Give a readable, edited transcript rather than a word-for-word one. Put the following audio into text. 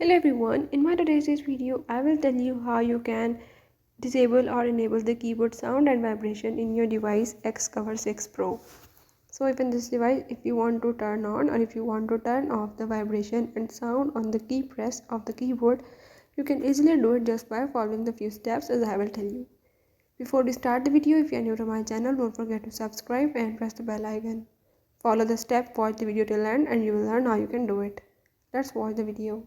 Hello everyone, in my today's video I will tell you how you can disable or enable the keyboard sound and vibration in your device Xcover 6 Pro. So if in this device, if you want to turn on or if you want to turn off the vibration and sound on the key press of the keyboard, you can easily do it just by following the few steps as I will tell you. Before we start the video, if you are new to my channel, don't forget to subscribe and press the bell icon. Follow the step, watch the video till end and you will learn how you can do it. Let's watch the video.